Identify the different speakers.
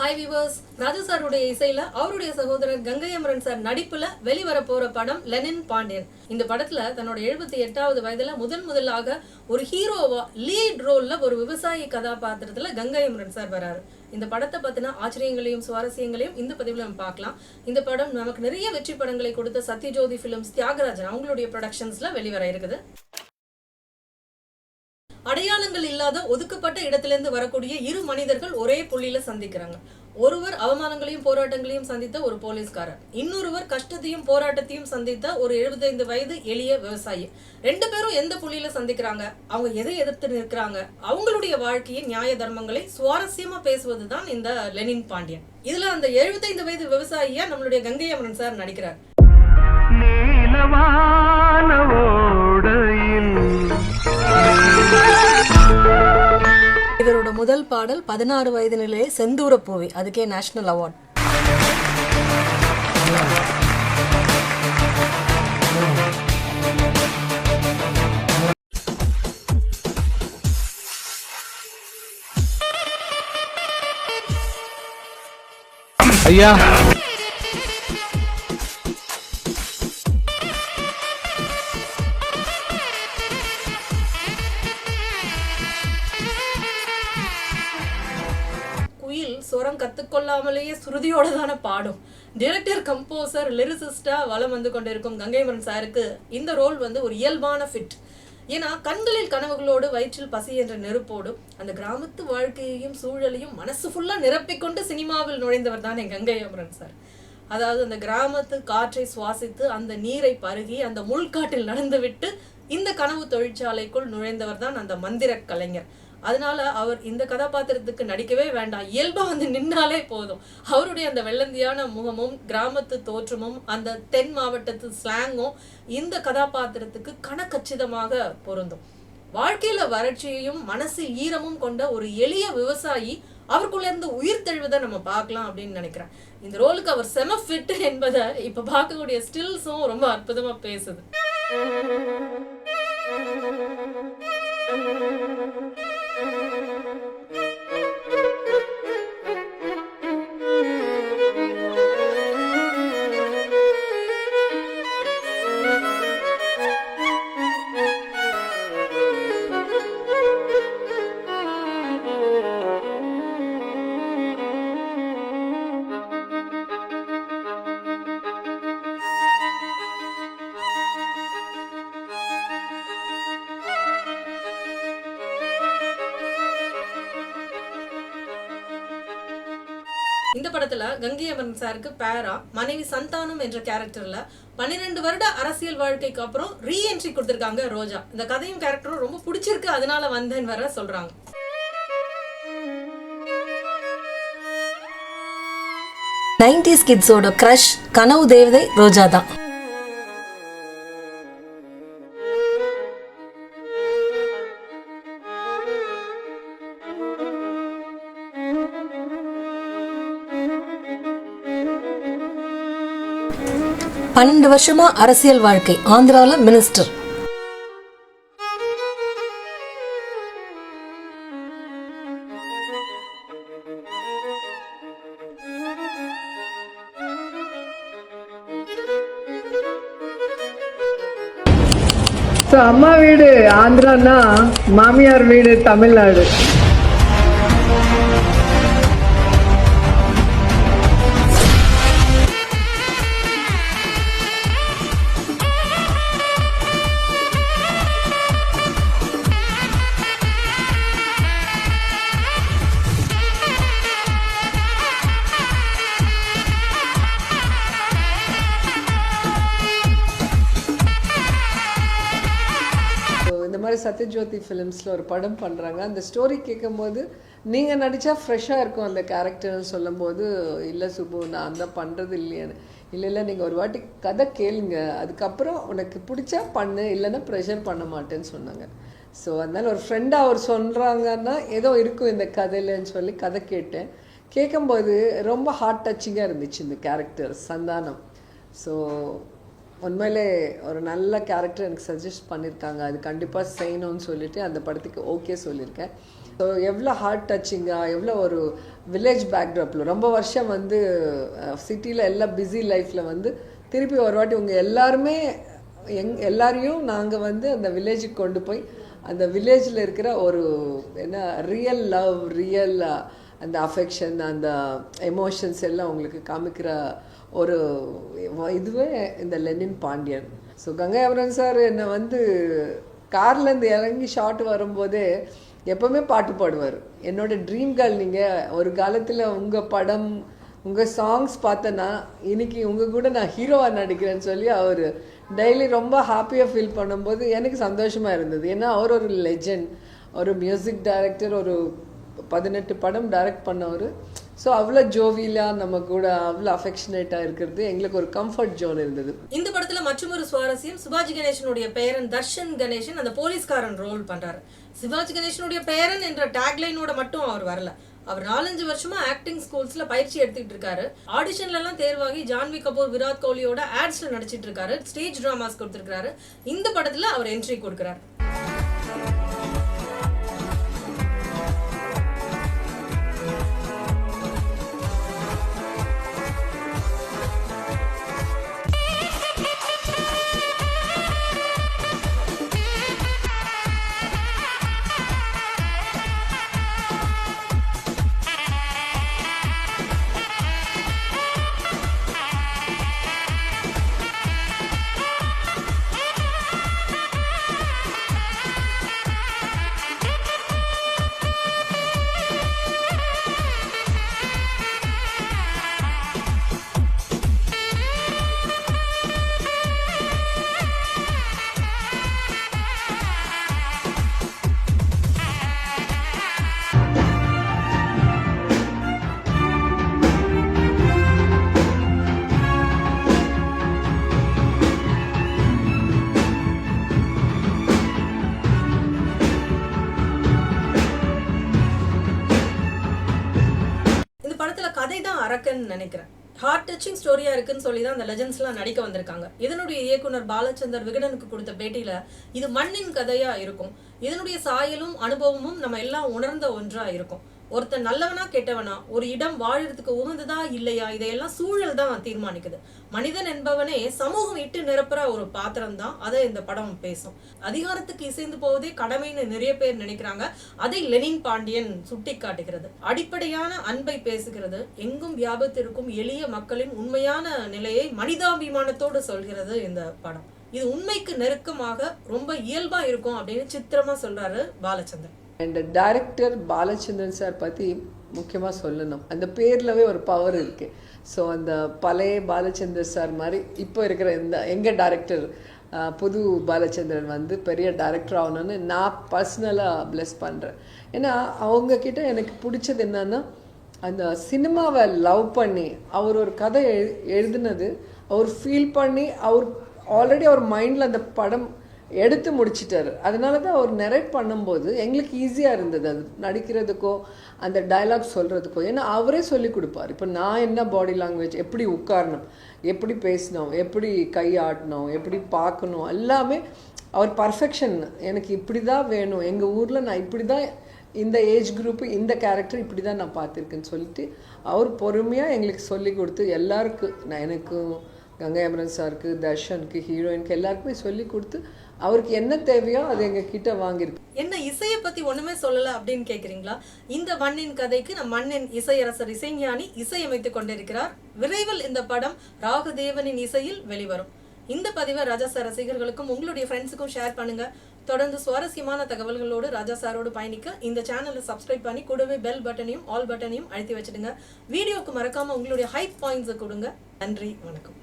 Speaker 1: Hi viewers, Raju சாருடைய இசையில அவருடைய சகோதரர் கங்கை அமரன் சார் நடிப்புல வெளிவர போற படம் லெனின் பாண்டியன். இந்த படத்துல தன்னோட 78வது வயதுல முதலாக ஒரு ஹீரோவா லீட் ரோல்ல ஒரு விவசாயி கதாபாத்திரத்துல கங்கை அமரன் சார் வராரு. இந்த படத்தை பத்தின ஆச்சரியங்களையும் சுவாரஸ்யங்களையும் இந்த பதிவுல நம்ம பார்க்கலாம். இந்த படம் நமக்கு நிறைய வெற்றி படங்களை கொடுத்த சத்யஜோதி பிலிம்ஸ் தியாகராஜன் அவங்களுடைய ப்ரொடக்ஷன்ஸ்ல வெளிவர இருக்குது. அடையாளங்கள் இல்லாத ஒதுக்கப்பட்ட இடத்திலிருந்து வரக்கூடிய இரு மனிதர்கள் ஒரே புள்ளியில சந்திக்கிறாங்க. ஒருவர் அவமானங்களையும் போராட்டங்களையும் சந்தித்த ஒரு போலீஸ்காரர், இன்னொருவர் கஷ்டத்தையும் போராட்டத்தையும் சந்தித்த ஒரு 75 வயது எளிய விவசாயி. ரெண்டு பேரும் எந்த புள்ளியில சந்திக்கிறாங்க, அவங்க எதை எதிர்த்து நிற்கிறாங்க, அவங்களுடைய வாழ்க்கையின் நியாய தர்மங்களை சுவாரஸ்யமா பேசுவதுதான் இந்த லெனின் பாண்டியன். இதுல அந்த 75 வயது விவசாயியா நம்மளுடைய கங்கை அமரன் சார் நடிக்கிறார். இவரோட முதல் பாடல் 16 வயது நிலையே செந்தூர பூவி, அதுக்கே நேஷனல் அவார்ட்.
Speaker 2: ஐயா
Speaker 1: சொரம் கத்துக்கொள்ளாமலேயே சுருதியோட தானே பாடும். டைரக்டர், கம்போசர், லிரிசிஸ்டா வலம் வந்து கொண்டிருக்கும் கங்கை அமரன் சாருக்கு இந்த ரோல் ஒரு இயல்பான ஃபிட். ஏன்னா கண்களில் கனவுகளோடு வயிற்றில் பசி என்ற நெருப்போடு அந்த கிராமத்து வாழ்க்கையையும் சூழலையும் மனசு ஃபுல்லா நிரப்பிக்கொண்டு சினிமாவில் நுழைந்தவர் தான் என் கங்கை அமரன் சார். அதாவது அந்த கிராமத்து காற்றை சுவாசித்து அந்த நீரை பருகி அந்த முள்காட்டில் நடந்து விட்டு இந்த கனவு தொழிற்சாலைக்குள் நுழைந்தவர் தான் அந்த மந்திர கலைஞர். அதனால அவர் இந்த கதாபாத்திரத்துக்கு நடிக்கவே வேண்டாம், இயல்பா நின்னாலே போதும். அவருடைய அந்த வெள்ளந்தியான முகமும் கிராமத்து தோற்றமும் அந்த தென் மாவட்டத்து ஸ்லாங்கும் இந்த கதாபாத்திரத்துக்கு கணக்கச்சிதமாக பொருந்தும். வாழ்க்கையில வறட்சியையும் மனசில் ஈரமும் கொண்ட ஒரு எளிய விவசாயி அவருக்குள்ள இருந்து உயிர் தெழுவதை நம்ம பார்க்கலாம் அப்படின்னு நினைக்கிறேன். இந்த ரோலுக்கு அவர் செம ஃபிட் என்பதை இப்ப பார்க்கக்கூடிய ஸ்டில்ஸும் ரொம்ப அற்புதமா பேசுது. இந்த படத்துல கங்கை அமரன் சாருக்கு பேரா மனைவி சந்தானம் என்ற கேரக்டர்ல 12 வருட அரசியல் வாழ்க்கைக்கு அப்புறம் ரீஎன்ட்ரி கொடுத்திருக்காங்க ரோஜா. இந்த கதையும் கேரக்டரும் ரொம்ப பிடிச்சிருக்கு, அதனால வந்தேன்னு வர சொல்றாங்க. நைன்டிஸ் கிட்ஸோட கிரஷ் கனவு தேவதை ரோஜா தான். பன்னெண்டு வருஷமா அரசியல் வாழ்க்கை, ஆந்திரால மினிஸ்டர்.
Speaker 3: அம்மா வீடு ஆந்திரானா மாமியார் வீடு தமிழ்நாடு. இந்த மாதிரி சத்யஜோதி ஃபிலிம்ஸில் ஒரு படம் பண்ணுறாங்க. அந்த ஸ்டோரி கேட்கும்போது நீங்கள் நடித்தா ஃப்ரெஷ்ஷாக இருக்கும் அந்த கேரக்டர்னு சொல்லும்போது, இல்லை சுப்பு நான் தான் பண்ணுறது இல்லையான்னு. இல்லை நீங்கள் ஒரு வாட்டி கதை கேளுங்க, அதுக்கப்புறம் உனக்கு பிடிச்சா பண்ணு, இல்லைன்னா ப்ரெஷர் பண்ண மாட்டேன்னு சொன்னாங்க. ஸோ அதனால் ஒரு ஃப்ரெண்டாக அவர் சொல்கிறாங்கன்னா ஏதோ இருக்கும் இந்த கதையிலன்னு சொல்லி கதை கேட்டேன். கேட்கும்போது ரொம்ப ஹார்ட் டச்சிங்காக இருந்துச்சு இந்த கேரக்டர் சந்தானம். ஸோ உண்மையிலே ஒரு நல்ல கேரக்டர் எனக்கு சஜஸ்ட் பண்ணியிருக்காங்க, அது கண்டிப்பாக செய்யணும்னு சொல்லிட்டு அந்த படத்துக்கு ஓகே சொல்லியிருக்கேன். ஸோ எவ்வளோ ஹார்ட் டச்சிங்காக, எவ்வளோ ஒரு வில்லேஜ் பேக்ட்ராப்பில் ரொம்ப வருஷம் வந்து சிட்டியில் எல்லாம் பிஸி லைஃப்பில் வந்து திருப்பி ஒரு வாட்டி உங்கள் எல்லாருமே எல்லாரையும் நாங்கள் வந்து அந்த வில்லேஜுக்கு கொண்டு போய் அந்த வில்லேஜில் இருக்கிற ஒரு என்ன ரியல் லவ், ரியல் அந்த அஃபெக்ஷன், அந்த எமோஷன்ஸ் எல்லாம் உங்களுக்கு காமிக்கிற ஒரு இதுவே இந்த லெனின் பாண்டியன். ஸோ கங்கை அமரன் சார் என்னை வந்து கார்லேருந்து இறங்கி ஷாட் வரும்போதே எப்போவுமே பாட்டு பாடுவார். என்னோட ட்ரீம் கேர்ள் நீங்கள், ஒரு காலத்தில் உங்கள் படம் உங்கள் சாங்ஸ் பார்த்தேன்னா இன்னைக்கு உங்கள் கூட நான் ஹீரோவாக நடிக்கிறேன்னு சொல்லி அவர் டெய்லி ரொம்ப ஹாப்பியாக ஃபீல் பண்ணும்போது எனக்கு சந்தோஷமாக இருந்தது. ஏன்னா அவர் ஒரு லெஜெண்ட், ஒரு மியூசிக் டைரக்டர், ஒரு 18 படம் டைரக்ட் பண்ணவர். ஸோ அவ்வளோ ஜோவியலாக நம்ம கூட அவ்வளோ அஃபெக்ஷனேட்டாக இருக்கிறது எங்களுக்கு ஒரு கம்ஃபர்ட் ஜோன் இருந்தது.
Speaker 1: இந்த படத்துல மற்றொரு சுவாரஸ்யம், சிவாஜி கணேசனுடைய பேரன் தர்ஷன் கணேசன் அந்த போலீஸ்காரன் ரோல் பண்றாரு. சிவாஜி கணேசனுடைய பேரன் என்ற டேக்லைனோட மட்டும் அவர் வரல. அவர் 4-5 வருஷமா ஆக்டிங் ஸ்கூல்ஸ்ல பயிற்சி எடுத்துட்டு இருக்காரு. ஆடிஷன்ல எல்லாம் தேர்வாகி ஜான்வி கபூர், விராட் கோலியோட ஆட்ஸ்ல நடிச்சிட்டு இருக்காரு. ஸ்டேஜ் டிராமாஸ் கொடுத்திருக்காரு. இந்த படத்துல அவர் என்ட்ரி கொடுக்கிறார். அரக்கன்னு நினைக்கிறேன். ஹார்ட் டச்சிங் ஸ்டோரியா இருக்குன்னு சொல்லி தான் அந்த லெஜெண்ட்ஸ்லாம் நடிக்க வந்திருக்காங்க. இதனுடைய இயக்குனர் பாலச்சந்தர் விகடனுக்கு கொடுத்த பேட்டியில இது மண்ணின் கதையா இருக்கும், இதனுடைய சாயலும் அனுபவமும் நம்ம எல்லாம் உணர்ந்த ஒன்றா இருக்கும். ஒருத்தன் நல்லவனா கெட்டவனா, ஒரு இடம் வாழறதுக்கு உகந்ததா இல்லையா, இதையெல்லாம் சூழல் தான் தீர்மானிக்குது. மனிதன் என்பவனே சமூகம் இட்டு நிரப்புற ஒரு பாத்திரம் தான். அதை இந்த படம் பேசும். அதிகாரத்துக்கு இசைந்து போவதே கடமைன்னு நிறைய பேர் நினைக்கிறாங்க. அதை லெனின் பாண்டியன் சுட்டி காட்டுகிறது. அடிப்படையான அன்பை பேசுகிறது. எங்கும் வியாபத்திற்கும் எளிய மக்களின் உண்மையான நிலையை மனிதாபிமானத்தோடு சொல்கிறது இந்த படம். இது உண்மைக்கு நெருக்கமாக ரொம்ப இயல்பா இருக்கும் அப்படின்னு சித்திரமா சொல்றாரு Balachander.
Speaker 3: And director Balachandran sir பற்றி முக்கியமாக சொல்லணும். அந்த பேர்லவே ஒரு பவர் இருக்கு. ஸோ அந்த பழைய பாலச்சந்தர் சார் மாதிரி இப்போ இருக்கிற இந்த எங்கள் டைரக்டர் புது பாலச்சந்திரன் வந்து பெரிய டைரக்டர் ஆகணும்னு நான் பர்சனலாக பிளஸ் பண்ணுறேன். ஏன்னா அவங்கக்கிட்ட எனக்கு பிடிச்சது என்னன்னா, அந்த சினிமாவை லவ் பண்ணி அவர் ஒரு கதை எழுதுனது அவர் ஃபீல் பண்ணி அவர் ஆல்ரெடி அவர் மைண்டில் அந்த படம் எடுத்து முடிச்சிட்டாரு. அதனால தான் அவர் நெரேட் பண்ணும்போது எங்களுக்கு ஈஸியாக இருந்தது அது நடிக்கிறதுக்கோ அந்த டைலாக் சொல்கிறதுக்கோ. ஏன்னா அவரே சொல்லி கொடுப்பார். இப்போ நான் என்ன பாடி லாங்குவேஜ், எப்படி உட்காரணும், எப்படி பேசணும், எப்படி கை ஆட்டணும், எப்படி பார்க்கணும், எல்லாமே அவர் பர்ஃபெக்ஷன். எனக்கு இப்படி தான் வேணும், எங்கள் ஊரில் நான் இப்படி தான், இந்த ஏஜ் குரூப்பு இந்த கேரக்டர் இப்படி தான் நான் பார்த்துருக்கேன்னு சொல்லிட்டு அவர் பொறுமையாக எங்களுக்கு சொல்லி கொடுத்து எல்லாருக்கும், நான் எனக்கும் கங்கை அமரன் சாருக்கு, தர்ஷனுக்கு, ஹீரோயினுக்கு எல்லாருக்குமே சொல்லி கொடுத்து அவருக்கு என்ன தேவையோ அது எங்க கிட்ட வாங்கியிருக்கு.
Speaker 1: என்ன இசையை பத்தி ஒண்ணுமே சொல்லல அப்படின்னு கேக்குறீங்களா? இந்த மண்ணின் கதைக்கு நம் மண்ணின் இசையரசர் இசைஞானி இசையமைத்துக் கொண்டிருக்கிறார். விரைவில் இந்த படம் ராகுதேவனின் இசையில் வெளிவரும். இந்த பதிவை ராஜா சார் ரசிகர்களுக்கும் உங்களுடைய ஃப்ரெண்ட்ஸுக்கும் ஷேர் பண்ணுங்க. தொடர்ந்து சுவாரஸ்யமான தகவல்களோடு ராஜா சாரோடு பயணிக்க இந்த சேனலை சப்ஸ்கிரைப் பண்ணி கூடவே பெல் பட்டனையும் ஆல் பட்டனையும் அழுத்தி வச்சிடுங்க. வீடியோக்கு மறக்காம உங்களுடைய ஹைப் பாயிண்ட்ஸை கொடுங்க. நன்றி, வணக்கம்.